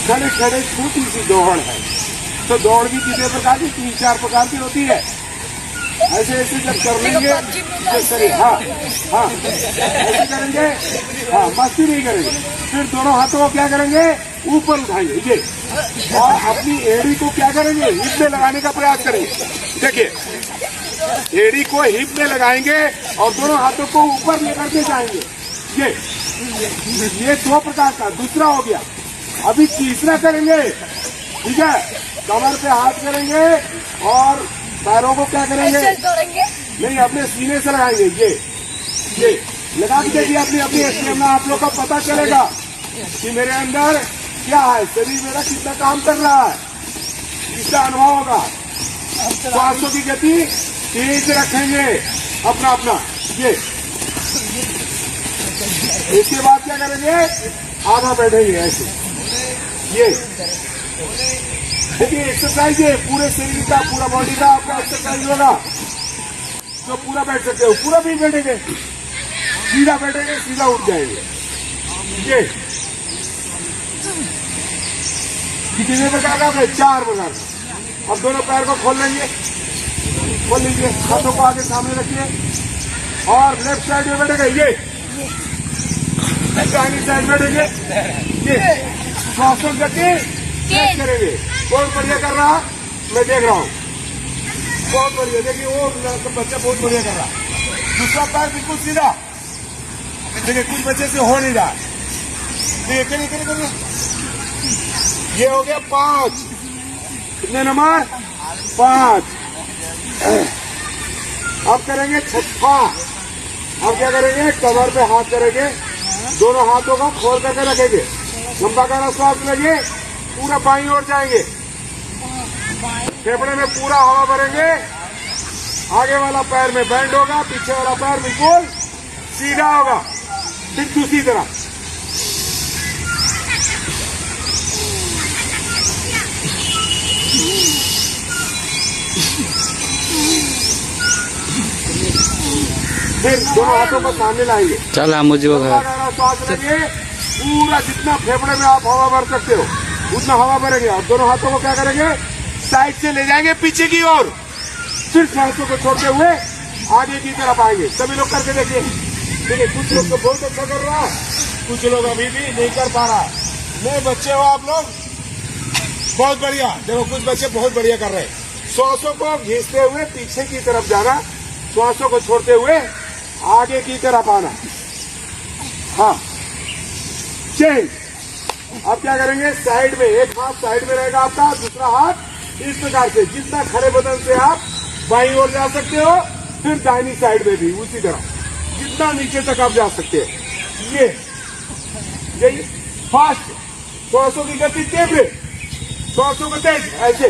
खड़े खड़े छोटी सी दौड़ है। तो दौड़ भी कितने प्रकार की, 3-4 प्रकार की होती है। ऐसे ऐसे जब कर लेंगे सही, हाँ हाँ ऐसे करेंगे, हाँ मस्ती नहीं करेंगे। फिर दोनों हाथों को क्या करेंगे, ऊपर उठाएंगे ये, और अपनी एड़ी को क्या करेंगे, हिप में लगाने का प्रयास करेंगे। देखिए एड़ी को हिप में लगाएंगे और दोनों हाथों को ऊपर लेकर के जाएंगे। ये 2 प्रकार का। दूसरा हो गया। अभी तीसरा करेंगे, ठीक है। कमर पे हाथ करेंगे और पैरों को क्या करेंगे, नहीं अपने सीने से लगाएंगे। ये लगा के देखिए अपनी अपनी स्टेमिना, आप लोग को पता चलेगा कि मेरे अंदर क्या है, शरीर मेरा कितना काम कर रहा है, इसका अनुभव होगा। श्वासों की गति तेज रखेंगे अपना अपना। ये इसके बाद क्या करेंगे, आधा बैठेंगे ऐसे। ये देखिए एक्सरसाइज है, पूरे शरीर का, पूरा बॉडी का आपका एक्सरसाइज होगा। तो पूरा बैठ सकते हो, पूरा भी बैठेंगे, सीधा बैठेंगे, सीधा उठ जाएंगे। ये कितने प्रकार का है, 4 प्रकार का। अब दोनों पैर को खोल लेंगे, खोल लीजिए, हाथों को आगे सामने रखिए और लेफ्ट साइड में बैठेंगे। ये दाहिनी साइड बैठेंगे। ये श्वासों गति करेंगे। बहुत बढ़िया कर रहा, मैं देख रहा हूँ, बहुत बढ़िया। देखिए वो बच्चा बहुत बढ़िया कर रहा। दूसरा पैर बिल्कुल सीधा। देखिए कुछ बच्चे से हो नहीं रहा। देखिए करिए। ये हो गया 5। कितने नंबर, 5। अब करेंगे 6ठा। अब क्या करेंगे, कमर पे हाथ करेंगे, दोनों हाथों को खोल करके रखेंगे, लंबा गहरा सांस लेंगे, पूरा बाईं ओर जाएंगे, फेफड़े में पूरा हवा भरेंगे। आगे वाला पैर में बैंड होगा, पीछे वाला पैर बिल्कुल सीधा होगा। फिर दूसरी तरफ फिर दोनों हाथों को सामने लाएंगे। चल मुझे सांस लेंगे, पूरा जितना फेफड़े में आप हवा भर सकते हो उतना हवा भरेंगे और दोनों हाथों को क्या करेंगे, साइड से ले जाएंगे पीछे की ओर। फिर सांसों को छोड़ते हुए आगे की तरफ आएंगे। सभी लोग करके देखिए। देखिए कुछ लोग तो बहुत अच्छा कर रहा है, कुछ लोग अभी भी नहीं कर पा रहा है। नए बच्चे हो आप लोग, बहुत बढ़िया। देखो कुछ बच्चे बहुत बढ़िया कर रहे हैं। श्वासों को घींचते हुए पीछे की तरफ जाना, श्वासों को छोड़ते हुए आगे की तरफ आना। हाँ चेंज। अब क्या करेंगे, साइड में एक हाथ साइड में रहेगा आपका, दूसरा हाथ इस प्रकार से, जितना खड़े बदन से आप बाईं ओर जा सकते हो, फिर दाहिनी साइड में भी उसी तरह जितना नीचे तक आप जा सकते हो। यही फास्ट, श्वासों की गति तेज, श्वासों को तेज, ऐसे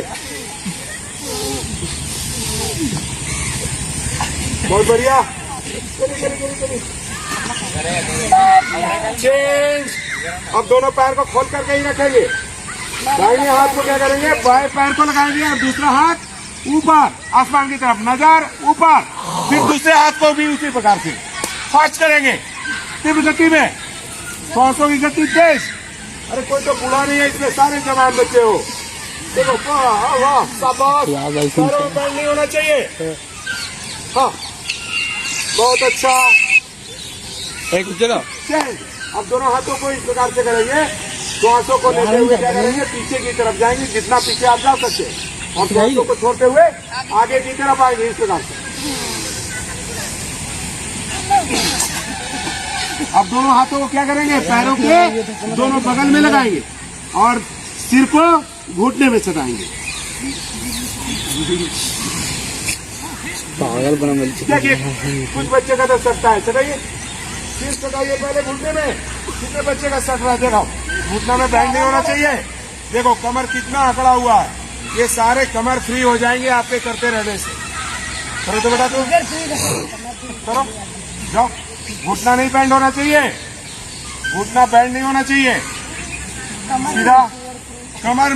बहुत बढ़िया। करिए। चेंज। अब दोनों पैर को खोल करके ही रखेंगे। दाहिने हाथ को क्या करेंगे, बाएं पैर को लगाएंगे और दूसरा हाथ ऊपर आसमान की तरफ, नजर ऊपर। फिर दूसरे हाथ को भी उसी प्रकार से फास्ट करेंगे, तीव्र गति में, श्वासों की गति तेज। अरे कोई तो बूढ़ा नहीं है इसमें, सारे जवान बच्चे हो। देखो वाह वाह, शाबाश। पैरों में बैंड नहीं होना चाहिए। हाँ बहुत अच्छा। एक चलो। अब दोनों हाथों को इस प्रकार से करेंगे, श्वासों को लेते हुए क्या करेंगे, पीछे की तरफ जाएंगे, जितना पीछे आप जा सकते हैं, और श्वासों को छोड़ते हुए आगे की तरफ आएंगे इस प्रकार से। अब दोनों हाथों को क्या करेंगे, पैरों के दोनों बगल में लगाएंगे और सिर को घुटने में सटाएंगे। पागल बना। देखिए कुछ बच्चे का तो सटता है, सटाइए, सिर सटाइए पहले घुटने में। कितने बच्चे का सट रहा है, देखो घुटना में बैंड नहीं होना चाहिए। देखो कमर कितना अकड़ा हुआ है, ये सारे कमर फ्री हो जाएंगे आपके करते रहने से। करो तो बेटा, तुम करो, जाओ। घुटना नहीं बैंड होना चाहिए, घुटना बैंड नहीं होना चाहिए, सीधा। कमर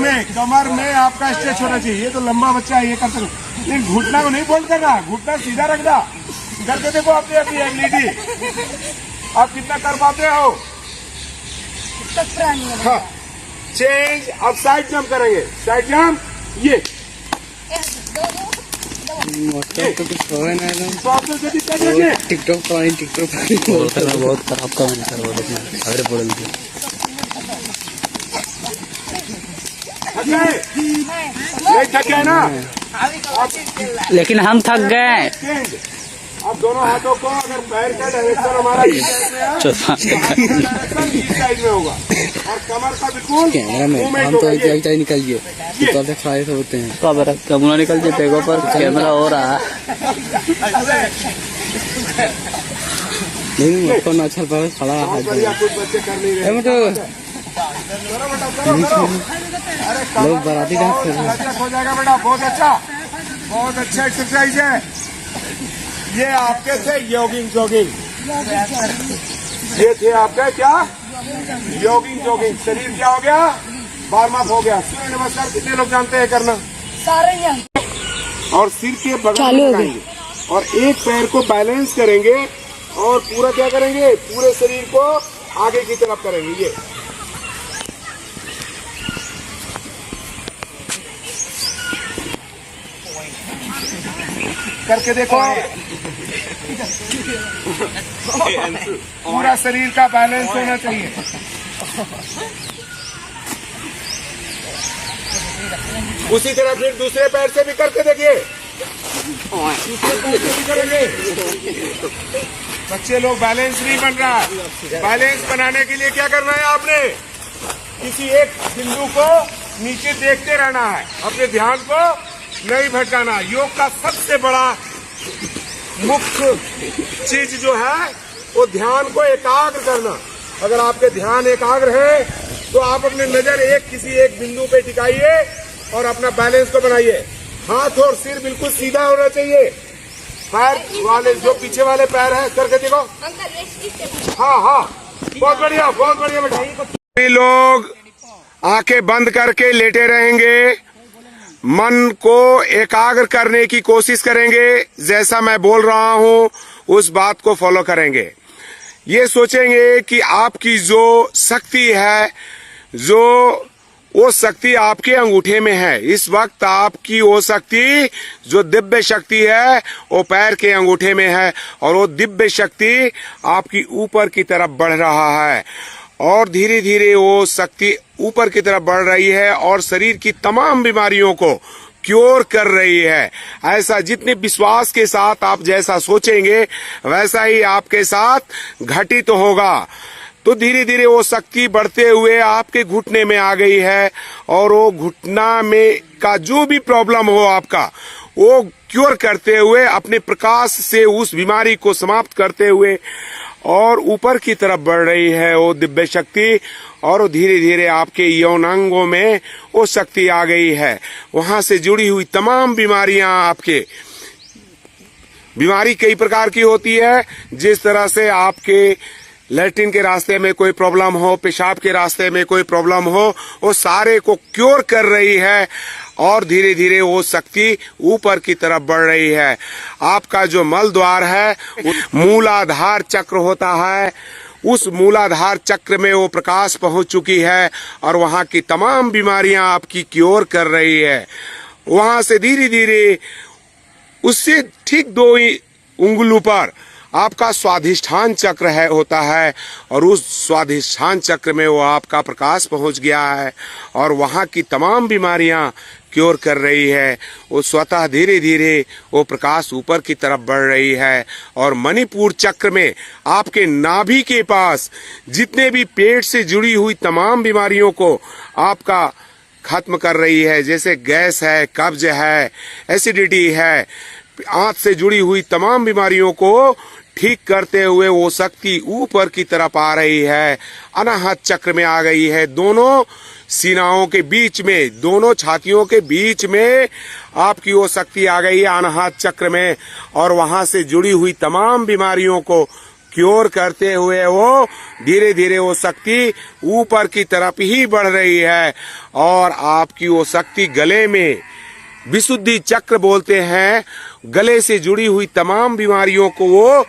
में आपका स्ट्रेच होना चाहिए। ये तो लंबा बच्चा है, ये कर सकते, लेकिन घुटना को नहीं बोल्ड करना, घुटना सीधा रखना। करके देखो अपनी अपनी एबिलिटी, आप कितना कर पाते हो। हाँ चेंज। अब साइड जंप करेंगे, साइड जंप, ये मोटर तो कुछ हो ना एकदम प्रोसेस यदि करेंगे। टिकटॉक पर टिकटॉक पर बहुत खराब काम है सर वो देखना अरे बोल के नहीं थके ना, लेकिन हम थक गए। चेंज। अब दोनों हाथों को, अगर पैर का डायरेक्शन हमारा इस साइड में होगा और कमर का बिल्कुल कैमरा में मूवमेंट हम तो होगा। ये एक निकलिए तो दिखाए होते हैं कब कैमरा निकल जाए पेगों पर कैमरा हो रहा है नहीं उसको ना अच्छा पर खड़ा है बढ़िया, कुछ बच्चे कर नहीं रहे। लोग बराती डांस कर रहे हैं। लचक हो जाएगा बेटा, बहुत अच्छा, बहुत अच्छा एक्सरसाइज है। ये आपके थे जॉगिंग, ये थे आपके क्या जॉगिंग। शरीर क्या हो गया, वार्म अप हो गया। सूर्य नमस्कार कितने लोग जानते हैं करना? सारे और सिर के बगल में लगाएंगे और एक पैर को बैलेंस करेंगे और पूरा क्या करेंगे, पूरे शरीर को आगे की तरफ करेंगे। ये करके देखो, पूरा शरीर का बैलेंस होना चाहिए। उसी तरह फिर दूसरे पैर से भी करके देखिए, दूसरे पैर से भी करेंगे। बच्चे लोग बैलेंस नहीं बन रहा। बैलेंस बनाने के लिए क्या करना है, आपने किसी एक बिंदु को नीचे देखते रहना है, अपने ध्यान को नहीं भटकाना। योग का सबसे बड़ा मुख्य चीज जो है वो ध्यान को एकाग्र करना। अगर आपके ध्यान एकाग्र है तो आप अपने नजर किसी एक बिंदु पे टिकाइए और अपना बैलेंस को बनाइए। हाथ और सिर बिल्कुल सीधा होना चाहिए। पैर वाले जो पीछे वाले पैर हैं करके देखो। हाँ, बहुत बढ़िया बेटा। सभी लोग आंखें बंद करके लेटे रहेंगे, मन को एकाग्र करने की कोशिश करेंगे। जैसा मैं बोल रहा हूं उस बात को फॉलो करेंगे। ये सोचेंगे कि आपकी जो शक्ति है, जो वो शक्ति आपके अंगूठे में है। इस वक्त आपकी वो शक्ति जो दिव्य शक्ति है वो पैर के अंगूठे में है और वो दिव्य शक्ति आपकी ऊपर की तरफ बढ़ रहा है और धीरे धीरे वो शक्ति ऊपर की तरफ बढ़ रही है और शरीर की तमाम बीमारियों को क्योर कर रही है। ऐसा जितने विश्वास के साथ आप जैसा सोचेंगे वैसा ही आपके साथ घटित होगा। तो धीरे धीरे वो शक्ति बढ़ते हुए आपके घुटने में आ गई है और वो घुटना में का जो भी प्रॉब्लम हो आपका वो क्योर करते हुए अपने प्रकाश से उस बीमारी को समाप्त करते हुए और ऊपर की तरफ बढ़ रही है वो दिव्य शक्ति। और धीरे धीरे आपके यौनांगों में वो शक्ति आ गई है। वहां से जुड़ी हुई तमाम बीमारियां आपके बीमारी कई प्रकार की होती है। जिस तरह से आपके लैट्रिन के रास्ते में कोई प्रॉब्लम हो, पेशाब के रास्ते में कोई प्रॉब्लम हो, वो सारे को क्योर कर रही है और धीरे धीरे वो शक्ति ऊपर की तरफ बढ़ रही है। आपका जो मल द्वार है मूलाधार चक्र होता है, उस मूलाधार चक्र में वो प्रकाश पहुंच चुकी है और वहां की तमाम बीमारियां आपकी क्योर कर रही है। वहां से धीरे धीरे उससे ठीक 2 उंगलों पर आपका स्वाधिष्ठान चक्र है होता है और उस स्वाधिष्ठान चक्र में वो आपका प्रकाश पहुंच गया है और वहां की तमाम बीमारियां क्योर कर रही है। वो स्वतः धीरे धीरे वो प्रकाश ऊपर की तरफ बढ़ रही है और मणिपुर चक्र में आपके नाभि के पास जितने भी पेट से जुड़ी हुई तमाम बीमारियों को आपका खत्म कर रही है। जैसे गैस है, कब्ज है, एसिडिटी है, आंत से जुड़ी हुई तमाम बीमारियों को ठीक करते हुए वो शक्ति ऊपर की तरफ आ रही है। अनाहत चक्र में आ गई है। दोनों सीनाओं के बीच में, दोनों छातियों के बीच में आपकी वो शक्ति आ गई है अनाहत चक्र में और वहां से जुड़ी हुई तमाम बीमारियों को क्योर करते हुए वो धीरे धीरे वो शक्ति ऊपर की तरफ ही बढ़ रही है और आपकी वो शक्ति गले में विशुद्धि चक्र बोलते हैं, गले से जुड़ी हुई तमाम बीमारियों को वो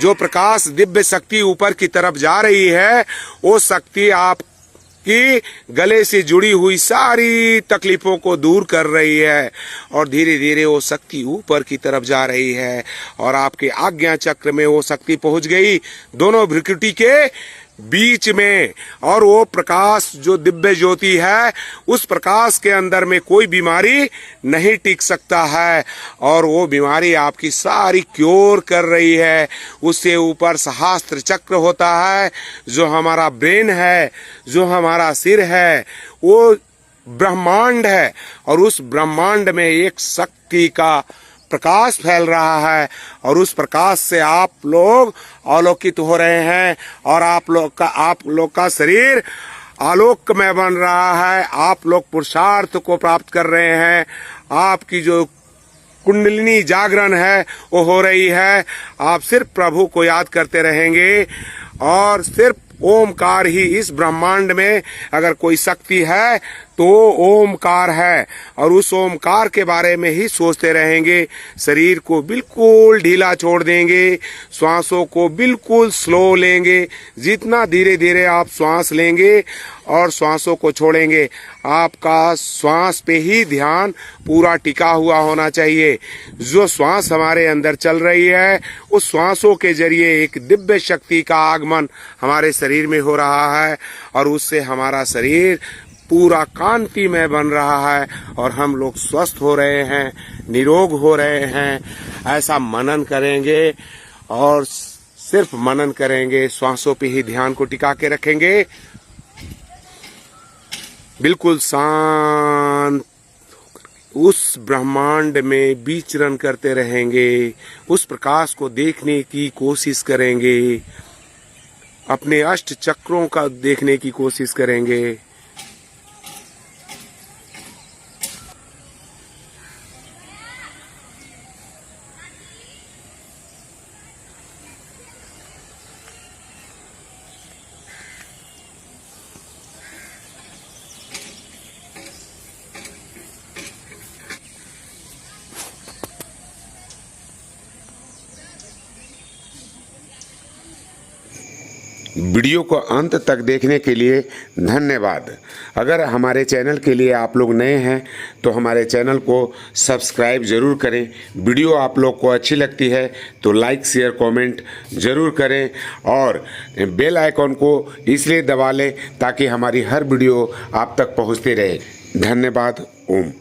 जो प्रकाश दिव्य शक्ति ऊपर की तरफ जा रही है वो शक्ति आप कि गले से जुड़ी हुई सारी तकलीफों को दूर कर रही है और धीरे धीरे वो शक्ति ऊपर की तरफ जा रही है और आपके आज्ञा चक्र में वो शक्ति पहुंच गई दोनों भ्रुकुटी के बीच में। और वो प्रकाश जो दिव्य ज्योति है, उस प्रकाश के अंदर में कोई बीमारी नहीं टिक सकता है और वो बीमारी आपकी सारी क्योर कर रही है। उससे ऊपर सहस्त्र चक्र होता है, जो हमारा ब्रेन है, जो हमारा सिर है, वो ब्रह्मांड है और उस ब्रह्मांड में एक शक्ति का प्रकाश फैल रहा है और उस प्रकाश से आप लोग आलोकित हो रहे हैं और आप लोग का शरीर आलोकमय बन रहा है। आप लोग पुरुषार्थ को प्राप्त कर रहे हैं। आपकी जो कुंडलिनी जागरण है वो हो रही है। आप सिर्फ प्रभु को याद करते रहेंगे और सिर्फ ओमकार ही इस ब्रह्मांड में अगर कोई शक्ति है तो ओमकार है और उस ओमकार के बारे में ही सोचते रहेंगे। शरीर को बिल्कुल ढीला छोड़ देंगे, श्वासों को बिल्कुल स्लो लेंगे। जितना धीरे धीरे आप श्वास लेंगे और श्वासों को छोड़ेंगे, आपका श्वास पे ही ध्यान पूरा टिका हुआ होना चाहिए। जो श्वास हमारे अंदर चल रही है, उस श्वासों के जरिए एक दिव्य शक्ति का आगमन हमारे शरीर में हो रहा है और उससे हमारा शरीर पूरा कांतिमय बन रहा है और हम लोग स्वस्थ हो रहे हैं, निरोग हो रहे हैं। ऐसा मनन करेंगे और सिर्फ मनन करेंगे, श्वासों पे ही ध्यान को टिका के रखेंगे, बिल्कुल शांत उस ब्रह्मांड में विचरण करते रहेंगे। उस प्रकाश को देखने की कोशिश करेंगे, अपने अष्ट चक्रों का देखने की कोशिश करेंगे। वीडियो को अंत तक देखने के लिए धन्यवाद। अगर हमारे चैनल के लिए आप लोग नए हैं तो हमारे चैनल को सब्सक्राइब ज़रूर करें। वीडियो आप लोग को अच्छी लगती है तो लाइक शेयर कमेंट ज़रूर करें और बेल आइकॉन को इसलिए दबा लें ताकि हमारी हर वीडियो आप तक पहुंचती रहे। धन्यवाद। ओम।